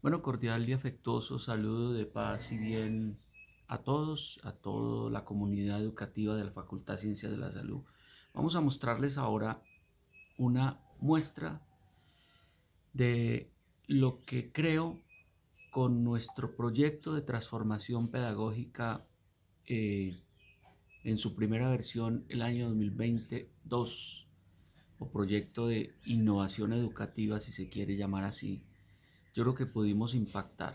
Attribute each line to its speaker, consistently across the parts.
Speaker 1: Bueno, cordial y afectuoso saludo de paz y bien a todos, a toda la comunidad educativa de la Facultad de Ciencias de la Salud. Vamos a mostrarles ahora una muestra de lo que creo con nuestro proyecto de transformación pedagógica eh, en su primera versión el año 2022, o proyecto de innovación educativa, si se quiere llamar así. Yo creo que pudimos impactar.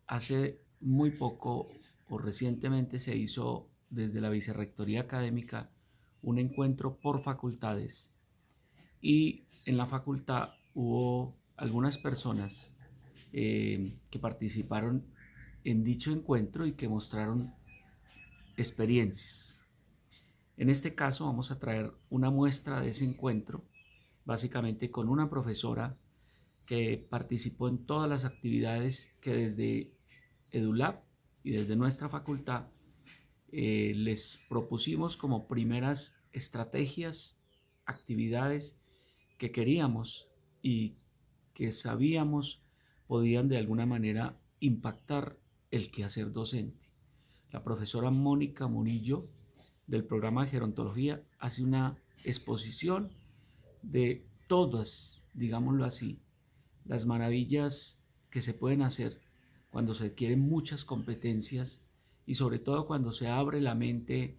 Speaker 1: Hace muy poco o recientemente se hizo desde la Vicerrectoría Académica un encuentro por facultades y en la facultad hubo algunas personas que participaron en dicho encuentro y que mostraron experiencias. En este caso vamos a traer una muestra de ese encuentro, básicamente con una profesora que participó en todas las actividades que desde EduLab y desde nuestra facultad les propusimos como primeras estrategias, actividades que queríamos y que sabíamos podían de alguna manera impactar el quehacer docente. La profesora Mónica Murillo del programa de gerontología hace una exposición de todas, digámoslo así, las maravillas que se pueden hacer cuando se adquieren muchas competencias y sobre todo cuando se abre la mente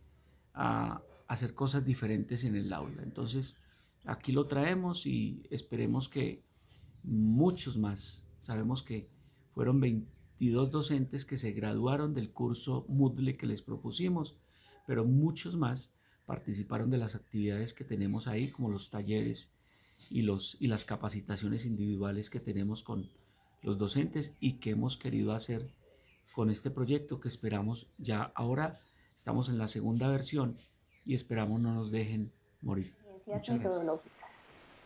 Speaker 1: a hacer cosas diferentes en el aula. Entonces, aquí lo traemos y esperemos que muchos más, sabemos que fueron 22 docentes que se graduaron del curso Moodle que les propusimos, pero muchos más participaron de las actividades que tenemos ahí, como los talleres y las capacitaciones individuales que tenemos con los docentes y que hemos querido hacer con este proyecto que esperamos ya ahora estamos en la segunda versión y esperamos no nos dejen morir.
Speaker 2: Ciencias
Speaker 1: Muchas gracias.
Speaker 2: metodológicas.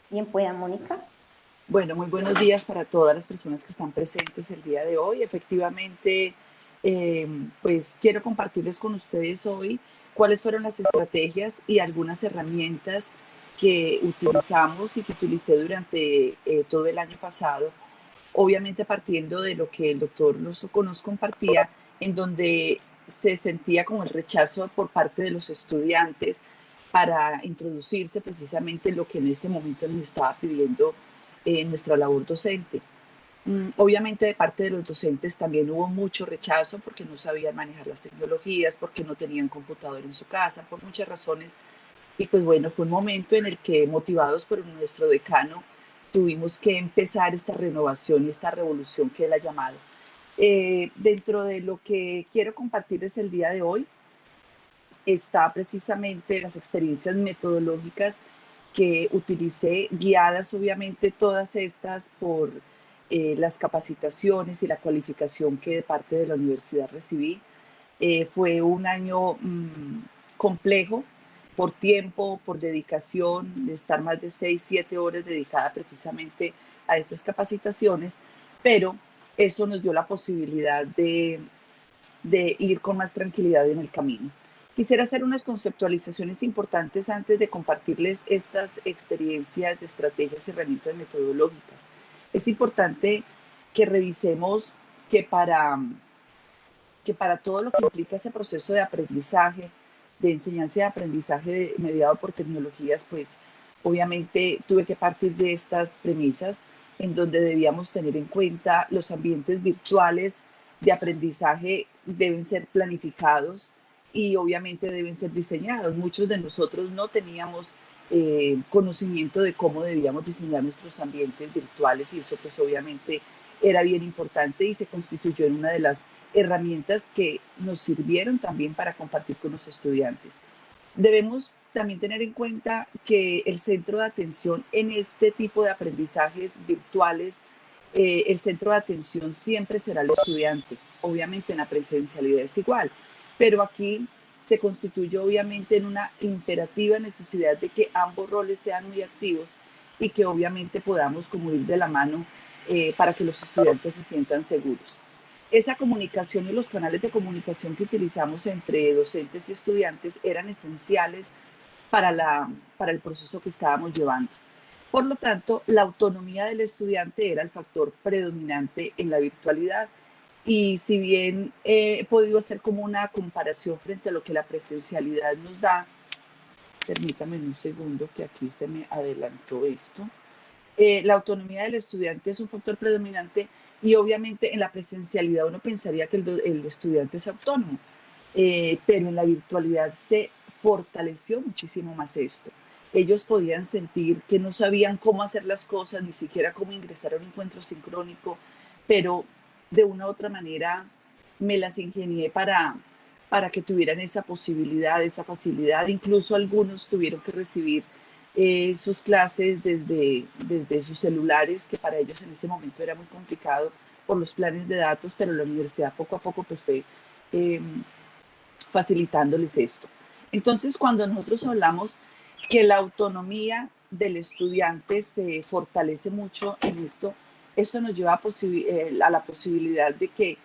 Speaker 2: Bien pueda, Mónica.
Speaker 3: Bueno, muy buenos días para todas las personas que están presentes el día de hoy. Efectivamente, pues quiero compartirles con ustedes hoy cuáles fueron las estrategias y algunas herramientas que utilizamos y que utilicé durante todo el año pasado, obviamente partiendo de lo que el doctor nos compartía, en donde se sentía como el rechazo por parte de los estudiantes para introducirse precisamente en lo que en este momento nos estaba pidiendo nuestra labor docente. Obviamente de parte de los docentes también hubo mucho rechazo porque no sabían manejar las tecnologías, porque no tenían computador en su casa, por muchas razones. Y pues bueno, fue un momento en el que, motivados por nuestro decano, tuvimos que empezar esta renovación y esta revolución que él ha llamado. Dentro de lo que quiero compartirles el día de hoy está precisamente las experiencias metodológicas que utilicé, guiadas obviamente todas estas por las capacitaciones y la cualificación que de parte de la universidad recibí. Fue un año complejo por tiempo, por dedicación, de estar más de 6, 7 horas dedicada precisamente a estas capacitaciones, pero eso nos dio la posibilidad de ir con más tranquilidad en el camino. Quisiera hacer unas conceptualizaciones importantes antes de compartirles estas experiencias de estrategias y herramientas metodológicas. Es importante que revisemos que para todo lo que implica ese proceso de aprendizaje, de enseñanza y aprendizaje mediado por tecnologías, pues obviamente tuve que partir de estas premisas en donde debíamos tener en cuenta los ambientes virtuales de aprendizaje deben ser planificados y obviamente deben ser diseñados. Muchos de nosotros no teníamos conocimiento de cómo debíamos diseñar nuestros ambientes virtuales y eso pues obviamente era bien importante y se constituyó en una de las herramientas que nos sirvieron también para compartir con los estudiantes. Debemos también tener en cuenta que el centro de atención en este tipo de aprendizajes virtuales, el centro de atención siempre será el estudiante. Obviamente en la presencialidad es igual, pero aquí se constituye obviamente en una imperativa necesidad de que ambos roles sean muy activos y que obviamente podamos como ir de la mano para que los estudiantes se sientan seguros. Esa comunicación y los canales de comunicación que utilizamos entre docentes y estudiantes eran esenciales para el proceso que estábamos llevando. Por lo tanto, la autonomía del estudiante era el factor predominante en la virtualidad. Y si bien he podido hacer como una comparación frente a lo que la presencialidad nos da, permítame un segundo que aquí se me adelantó esto. La autonomía del estudiante es un factor predominante y obviamente en la presencialidad uno pensaría que el estudiante es autónomo, pero en la virtualidad se fortaleció muchísimo más esto. Ellos podían sentir que no sabían cómo hacer las cosas, ni siquiera cómo ingresar a un encuentro sincrónico, pero de una u otra manera me las ingenié para que tuvieran esa posibilidad, esa facilidad. Incluso algunos tuvieron que recibir sus clases desde sus celulares, que para ellos en ese momento era muy complicado por los planes de datos, pero la universidad poco a poco pues fue eh, facilitándoles esto. Entonces, cuando nosotros hablamos que la autonomía del estudiante se fortalece mucho en esto nos lleva a la posibilidad de que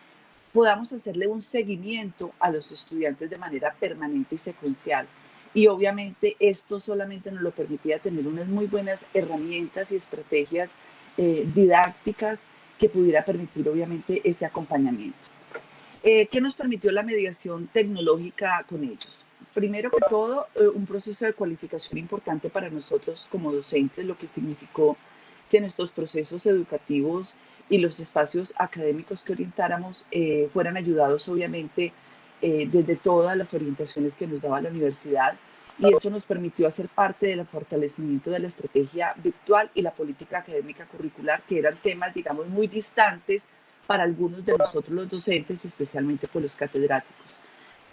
Speaker 3: podamos hacerle un seguimiento a los estudiantes de manera permanente y secuencial. Y obviamente esto solamente nos lo permitía tener unas muy buenas herramientas y estrategias didácticas que pudiera permitir obviamente ese acompañamiento. ¿Qué nos permitió la mediación tecnológica con ellos? Primero que todo, un proceso de cualificación importante para nosotros como docentes, lo que significó que nuestros procesos educativos y los espacios académicos que orientáramos fueran ayudados obviamente desde todas las orientaciones que nos daba la universidad, y eso nos permitió hacer parte del fortalecimiento de la estrategia virtual y la política académica curricular, que eran temas, digamos, muy distantes para algunos de nosotros los docentes, especialmente por los catedráticos.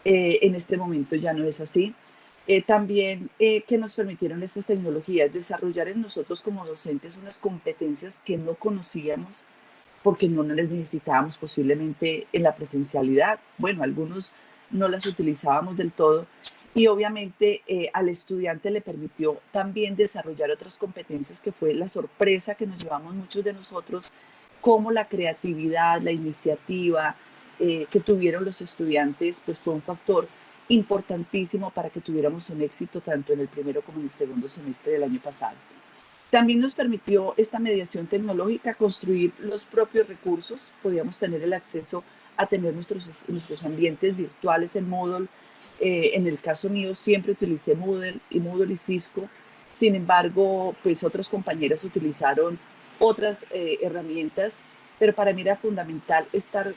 Speaker 3: En este momento ya no es así. También que nos permitieron estas tecnologías desarrollar en nosotros como docentes unas competencias que no conocíamos porque no las necesitábamos posiblemente en la presencialidad. Bueno, algunos no las utilizábamos del todo, y obviamente al estudiante le permitió también desarrollar otras competencias, que fue la sorpresa que nos llevamos muchos de nosotros, como la creatividad, la iniciativa que tuvieron los estudiantes, pues fue un factor importantísimo para que tuviéramos un éxito tanto en el primero como en el segundo semestre del año pasado. También nos permitió esta mediación tecnológica construir los propios recursos. Podíamos tener el acceso a tener nuestros ambientes virtuales en Moodle. En el caso mío siempre utilicé Moodle y Cisco. Sin embargo, pues otras compañeras utilizaron otras herramientas, pero para mí era fundamental estar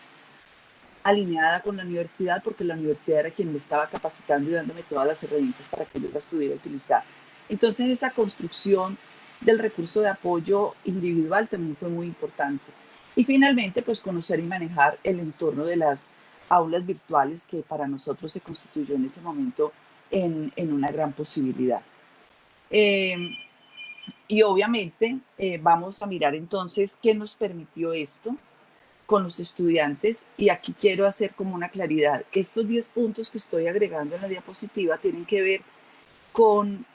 Speaker 3: alineada con la universidad, porque la universidad era quien me estaba capacitando y dándome todas las herramientas para que yo las pudiera utilizar. Entonces esa construcción del recurso de apoyo individual también fue muy importante. Y finalmente, pues conocer y manejar el entorno de las aulas virtuales, que para nosotros se constituyó en ese momento en una gran posibilidad. Y obviamente vamos a mirar entonces qué nos permitió esto con los estudiantes, y aquí quiero hacer como una claridad. Estos 10 puntos que estoy agregando en la diapositiva tienen que ver con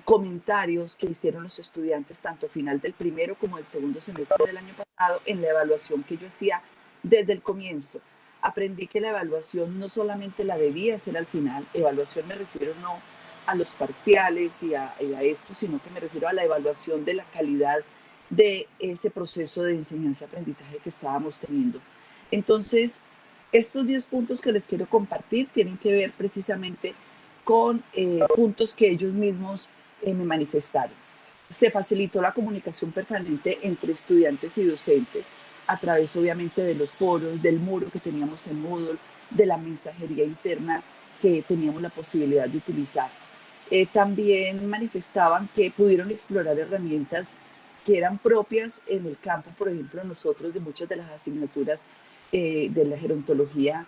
Speaker 3: comentarios que hicieron los estudiantes tanto a final del primero como del segundo semestre del año pasado en la evaluación que yo hacía desde el comienzo. Aprendí que la evaluación no solamente la debía hacer al final. Evaluación me refiero no a los parciales y a esto, sino que me refiero a la evaluación de la calidad de ese proceso de enseñanza-aprendizaje que estábamos teniendo. Entonces, estos 10 puntos que les quiero compartir tienen que ver precisamente con puntos que ellos mismos me manifestaron. Se facilitó la comunicación permanente entre estudiantes y docentes a través, obviamente, de los foros, del muro que teníamos en Moodle, de la mensajería interna que teníamos la posibilidad de utilizar. También manifestaban que pudieron explorar herramientas que eran propias en el campo, por ejemplo, nosotros de muchas de las asignaturas de la gerontología.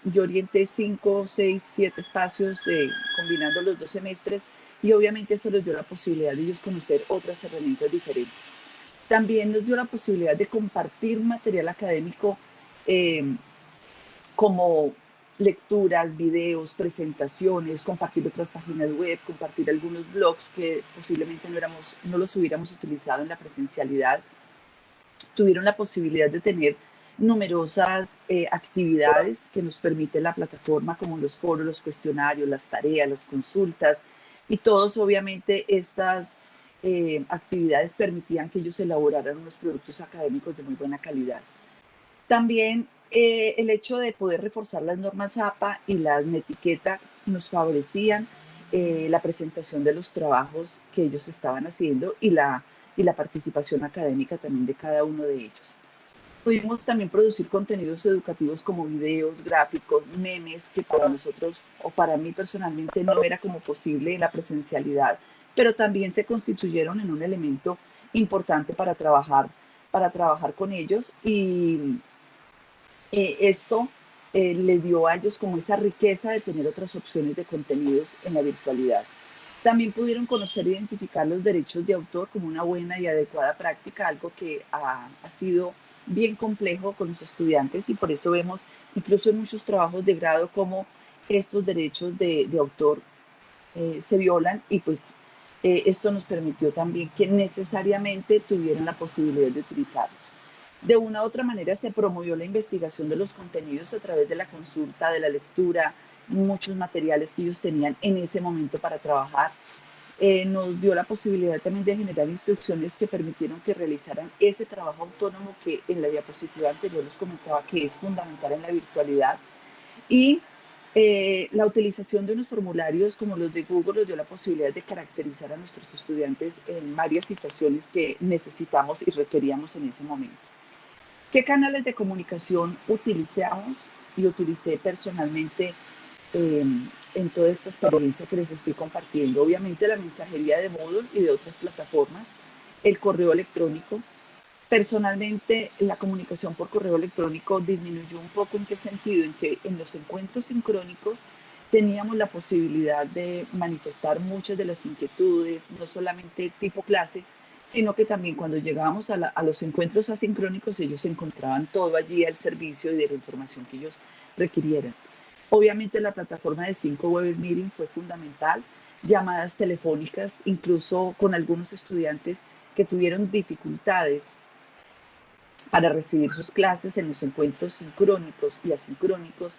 Speaker 3: Yo orienté 5, 6, 7 espacios combinando los 2 semestres, y obviamente eso les dio la posibilidad de ellos conocer otras herramientas diferentes. También nos dio la posibilidad de compartir material académico como lecturas, videos, presentaciones, compartir otras páginas web, compartir algunos blogs que posiblemente no los hubiéramos utilizado en la presencialidad. Tuvieron la posibilidad de tener numerosas actividades que nos permite la plataforma, como los foros, los cuestionarios, las tareas, las consultas, y todos obviamente estas actividades permitían que ellos elaboraran unos productos académicos de muy buena calidad. También el hecho de poder reforzar las normas APA y las etiqueta nos favorecían la presentación de los trabajos que ellos estaban haciendo y la participación académica también de cada uno de ellos. Pudimos también producir contenidos educativos como videos, gráficos, memes, que para nosotros o para mí personalmente no era como posible en la presencialidad, pero también se constituyeron en un elemento importante para trabajar con ellos y esto le dio a ellos como esa riqueza de tener otras opciones de contenidos en la virtualidad. También pudieron conocer e identificar los derechos de autor como una buena y adecuada práctica, algo que ha sido bien complejo con los estudiantes y por eso vemos incluso en muchos trabajos de grado cómo estos derechos de autor se violan y pues esto nos permitió también que necesariamente tuvieran la posibilidad de utilizarlos. De una u otra manera se promovió la investigación de los contenidos a través de la consulta, de la lectura, muchos materiales que ellos tenían en ese momento para trabajar. Nos dio la posibilidad también de generar instrucciones que permitieron que realizaran ese trabajo autónomo que en la diapositiva anterior les comentaba que es fundamental en la virtualidad. Y la utilización de unos formularios como los de Google nos dio la posibilidad de caracterizar a nuestros estudiantes en varias situaciones que necesitamos y requeríamos en ese momento. ¿Qué canales de comunicación utilizamos y utilicé personalmente en toda esta experiencia que les estoy compartiendo? Obviamente la mensajería de Moodle y de otras plataformas, el correo electrónico. Personalmente la comunicación por correo electrónico disminuyó un poco. ¿En qué sentido? En que en los encuentros sincrónicos teníamos la posibilidad de manifestar muchas de las inquietudes, no solamente tipo clase, sino que también cuando llegábamos a los encuentros asincrónicos ellos encontraban todo allí al servicio y de la información que ellos requirieran. Obviamente la plataforma de 5 Meeting fue fundamental, llamadas telefónicas, incluso con algunos estudiantes que tuvieron dificultades para recibir sus clases en los encuentros sincrónicos y asincrónicos,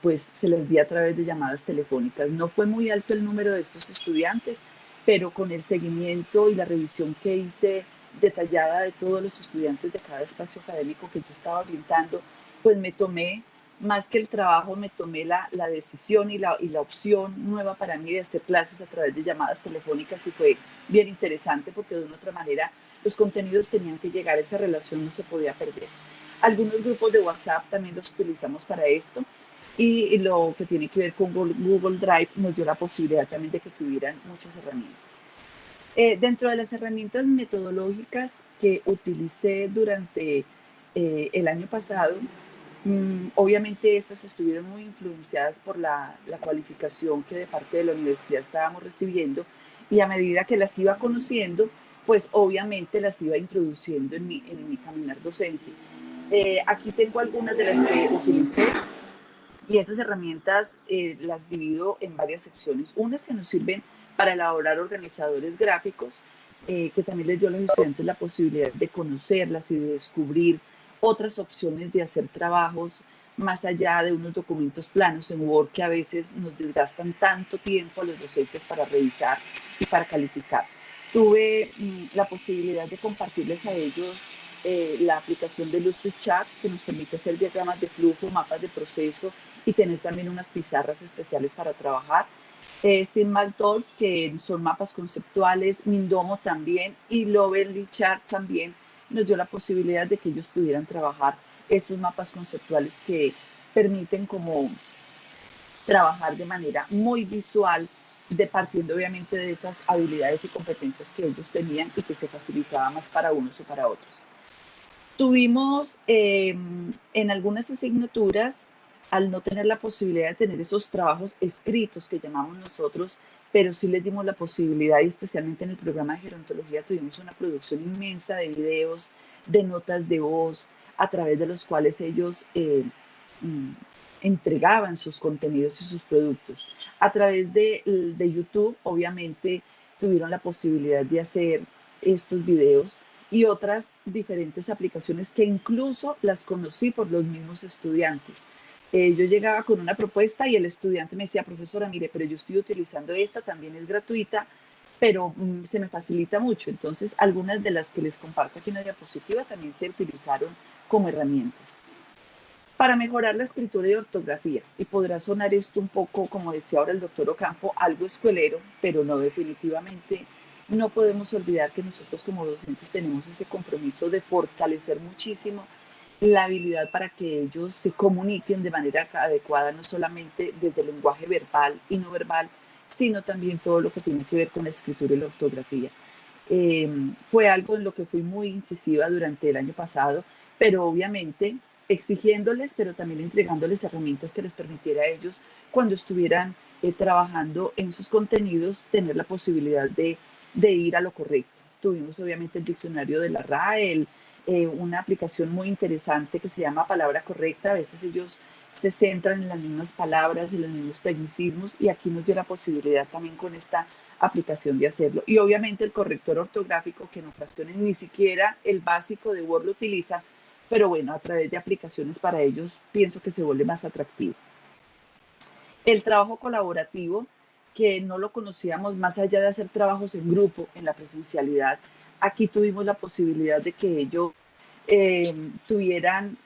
Speaker 3: pues se les di a través de llamadas telefónicas. No fue muy alto el número de estos estudiantes, pero con el seguimiento y la revisión que hice detallada de todos los estudiantes de cada espacio académico que yo estaba orientando, pues me tomé, más que el trabajo, me tomé la decisión y la opción nueva para mí de hacer clases a través de llamadas telefónicas y fue bien interesante porque de una otra manera los contenidos tenían que llegar, esa relación no se podía perder. Algunos grupos de WhatsApp también los utilizamos para esto y lo que tiene que ver con Google Drive nos dio la posibilidad también de que tuvieran muchas herramientas. Dentro de las herramientas metodológicas que utilicé durante el año pasado, obviamente estas estuvieron muy influenciadas por la cualificación que de parte de la universidad estábamos recibiendo y a medida que las iba conociendo, pues obviamente las iba introduciendo en mi caminar docente. Aquí tengo algunas de las que utilicé y esas herramientas las divido en varias secciones. Unas que nos sirven para elaborar organizadores gráficos, que también les dio a los estudiantes la posibilidad de conocerlas y de descubrir otras opciones de hacer trabajos más allá de unos documentos planos en Word que a veces nos desgastan tanto tiempo a los docentes para revisar y para calificar. Tuve la posibilidad de compartirles a ellos la aplicación de LucidChat, que nos permite hacer diagramas de flujo, mapas de proceso y tener también unas pizarras especiales para trabajar. SimmalTalks, que son mapas conceptuales, Mindomo también y Lovely Chart también nos dio la posibilidad de que ellos pudieran trabajar estos mapas conceptuales que permiten como trabajar de manera muy visual, partiendo obviamente de esas habilidades y competencias que ellos tenían y que se facilitaba más para unos o para otros. Tuvimos en algunas asignaturas, al no tener la posibilidad de tener esos trabajos escritos que llamamos nosotros, pero sí les dimos la posibilidad, y especialmente en el programa de gerontología tuvimos una producción inmensa de videos, de notas de voz, a través de los cuales ellos entregaban sus contenidos y sus productos. A través de YouTube, obviamente, tuvieron la posibilidad de hacer estos videos y otras diferentes aplicaciones que incluso las conocí por los mismos estudiantes. Yo llegaba con una propuesta y el estudiante me decía, profesora, mire, pero yo estoy utilizando esta, también es gratuita, pero se me facilita mucho. Entonces, algunas de las que les comparto aquí en la diapositiva también se utilizaron como herramientas. Para mejorar la escritura y ortografía, y podrá sonar esto un poco, como decía ahora el doctor Ocampo, algo escuelero, pero no, definitivamente no podemos olvidar que nosotros como docentes tenemos ese compromiso de fortalecer muchísimo la habilidad para que ellos se comuniquen de manera adecuada, no solamente desde el lenguaje verbal y no verbal, sino también todo lo que tiene que ver con la escritura y la ortografía. Fue algo en lo que fui muy incisiva durante el año pasado, pero obviamente exigiéndoles, pero también entregándoles herramientas que les permitiera a ellos, cuando estuvieran trabajando en sus contenidos, tener la posibilidad de ir a lo correcto. Tuvimos obviamente el diccionario de la RAE, una aplicación muy interesante que se llama Palabra Correcta. A veces ellos se centran en las mismas palabras y los mismos tecnicismos, y aquí nos dio la posibilidad también con esta aplicación de hacerlo. Y obviamente el corrector ortográfico, que en ocasiones ni siquiera el básico de Word lo utiliza, pero bueno, a través de aplicaciones para ellos pienso que se vuelve más atractivo. El trabajo colaborativo, que no lo conocíamos más allá de hacer trabajos en grupo en la presencialidad, aquí tuvimos la posibilidad de que ellos tuvieran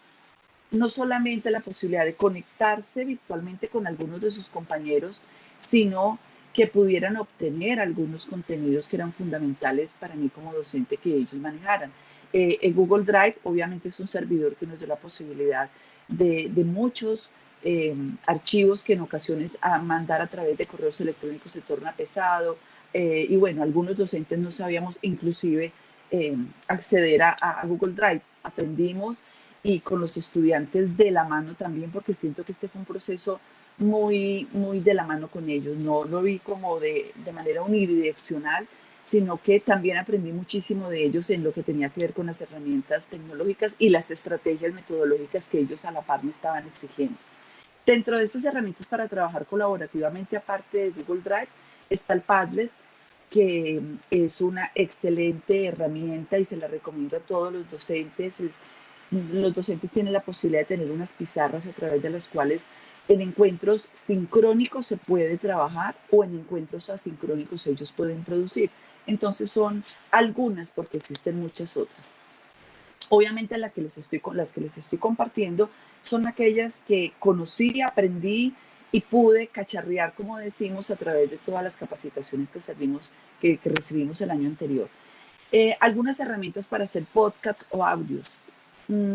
Speaker 3: no solamente la posibilidad de conectarse virtualmente con algunos de sus compañeros, sino que pudieran obtener algunos contenidos que eran fundamentales para mí como docente que ellos manejaran. El Google Drive obviamente es un servidor que nos dio la posibilidad de muchos archivos que en ocasiones a mandar a través de correos electrónicos se torna pesado, y bueno, algunos docentes no sabíamos inclusive acceder a Google Drive. Aprendimos, y con los estudiantes de la mano también, porque siento que este fue un proceso muy, muy de la mano con ellos. No lo vi como de manera unidireccional, sino que también aprendí muchísimo de ellos en lo que tenía que ver con las herramientas tecnológicas y las estrategias metodológicas que ellos a la par me estaban exigiendo. Dentro de estas herramientas para trabajar colaborativamente, aparte de Google Drive, está el Padlet, que es una excelente herramienta y se la recomiendo a todos los docentes. Los docentes tienen la posibilidad de tener unas pizarras a través de las cuales en encuentros sincrónicos se puede trabajar, o en encuentros asincrónicos ellos pueden producir. Entonces son algunas, porque existen muchas otras. Obviamente las que les estoy compartiendo son aquellas que conocí, aprendí y pude cacharrear, como decimos, a través de todas las capacitaciones que recibimos el año anterior. Algunas herramientas para hacer podcasts o audios.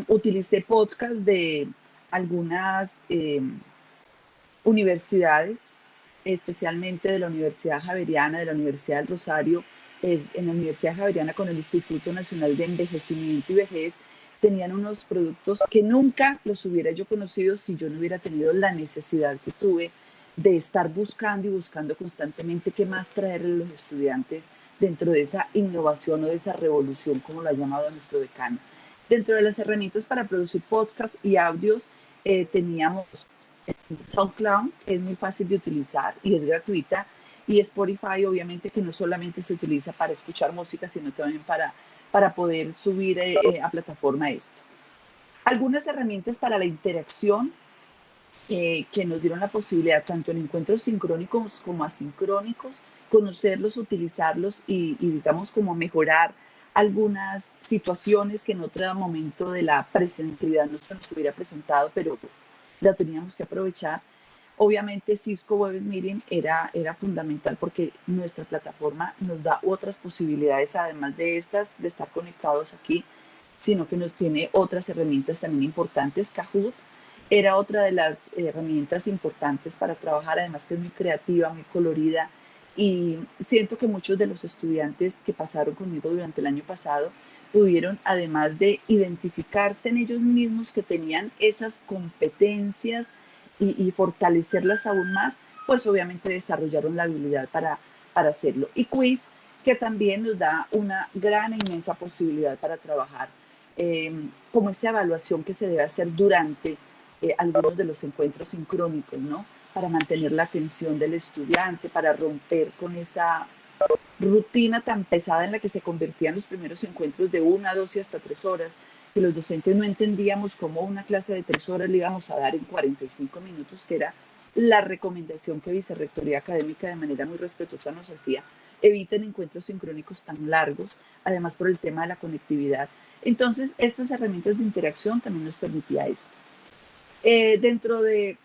Speaker 3: Utilicé podcasts de algunas universidades, especialmente de la Universidad Javeriana, de la Universidad del Rosario. En la Universidad Javeriana, con el Instituto Nacional de Envejecimiento y Vejez, tenían unos productos que nunca los hubiera yo conocido si yo no hubiera tenido la necesidad que tuve de estar buscando y buscando constantemente qué más traerle a los estudiantes dentro de esa innovación o de esa revolución, como lo ha llamado nuestro decano. Dentro de las herramientas para producir podcasts y audios, teníamos SoundCloud, que es muy fácil de utilizar y es gratuita, y Spotify, obviamente, que no solamente se utiliza para escuchar música, sino también para poder subir a plataforma esto. Algunas herramientas para la interacción que nos dieron la posibilidad, tanto en encuentros sincrónicos como asincrónicos, conocerlos, utilizarlos y digamos, como mejorar algunas situaciones que en otro momento de la presencialidad no se nos hubiera presentado, pero la teníamos que aprovechar. Obviamente Cisco Web Meeting era fundamental, porque nuestra plataforma nos da otras posibilidades, además de estas, de estar conectados aquí, sino que nos tiene otras herramientas también importantes. Kahoot era otra de las herramientas importantes para trabajar, además que es muy creativa, muy colorida, y siento que muchos de los estudiantes que pasaron conmigo durante el año pasado pudieron, además de identificarse en ellos mismos que tenían esas competencias y fortalecerlas aún más, pues obviamente desarrollaron la habilidad para hacerlo. Y Quiz, que también nos da una gran e inmensa posibilidad para trabajar, como esa evaluación que se debe hacer durante algunos de los encuentros sincrónicos, ¿no? Para mantener la atención del estudiante, para romper con esa rutina tan pesada en la que se convertían los primeros encuentros de 1, 2 y hasta 3 horas, que los docentes no entendíamos cómo una clase de 3 horas le íbamos a dar en 45 minutos, que era la recomendación que Vicerrectoría Académica de manera muy respetuosa nos hacía: eviten encuentros sincrónicos tan largos, además por el tema de la conectividad. Entonces, estas herramientas de interacción también nos permitía esto. Dentro de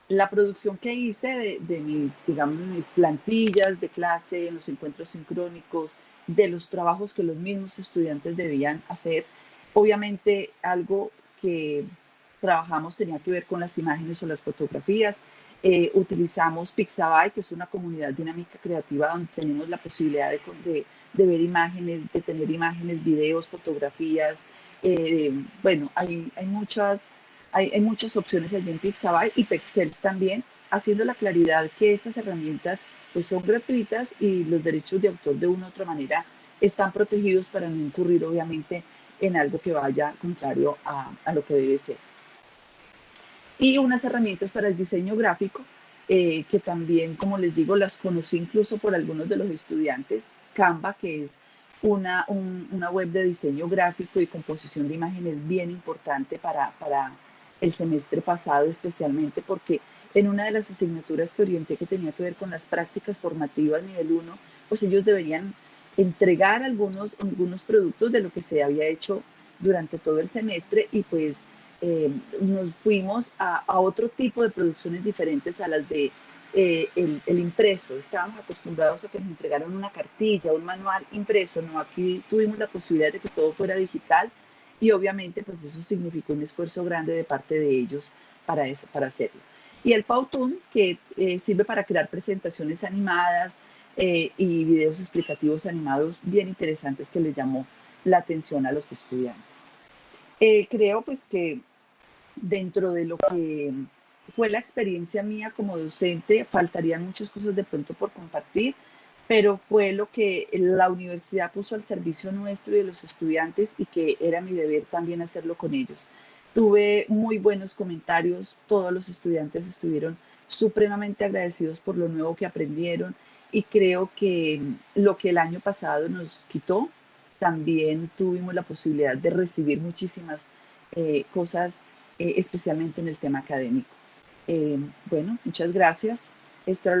Speaker 3: la producción que hice de mis, digamos, mis plantillas de clase, en los encuentros sincrónicos, de los trabajos que los mismos estudiantes debían hacer, obviamente algo que trabajamos tenía que ver con las imágenes o las fotografías. Utilizamos Pixabay, que es una comunidad dinámica creativa donde tenemos la posibilidad de ver imágenes, de tener imágenes, videos, fotografías. Bueno, hay muchas opciones allí en Pixabay y Pexels también, haciendo la claridad que estas herramientas pues son gratuitas y los derechos de autor de una u otra manera están protegidos para no incurrir obviamente en algo que vaya contrario a lo que debe ser. Y unas herramientas para el diseño gráfico, que también, como les digo, las conocí incluso por algunos de los estudiantes. Canva, que es una web de diseño gráfico y composición de imágenes bien importante para el semestre pasado, especialmente porque en una de las asignaturas que orienté, que tenía que ver con las prácticas formativas nivel 1, pues ellos deberían entregar algunos productos de lo que se había hecho durante todo el semestre, y pues nos fuimos a otro tipo de producciones diferentes a las de el impreso. Estábamos acostumbrados a que nos entregaran una cartilla, un manual impreso, no, aquí tuvimos la posibilidad de que todo fuera digital, y obviamente pues eso significó un esfuerzo grande de parte de ellos para hacerlo. Y el Powtoon, que sirve para crear presentaciones animadas y videos explicativos animados bien interesantes que les llamó la atención a los estudiantes. Creo pues que dentro de lo que fue la experiencia mía como docente, faltarían muchas cosas de pronto por compartir, pero fue lo que la universidad puso al servicio nuestro y de los estudiantes, y que era mi deber también hacerlo con ellos. Tuve muy buenos comentarios, todos los estudiantes estuvieron supremamente agradecidos por lo nuevo que aprendieron, y creo que lo que el año pasado nos quitó, también tuvimos la posibilidad de recibir muchísimas cosas, especialmente en el tema académico. Bueno, muchas gracias. Esto era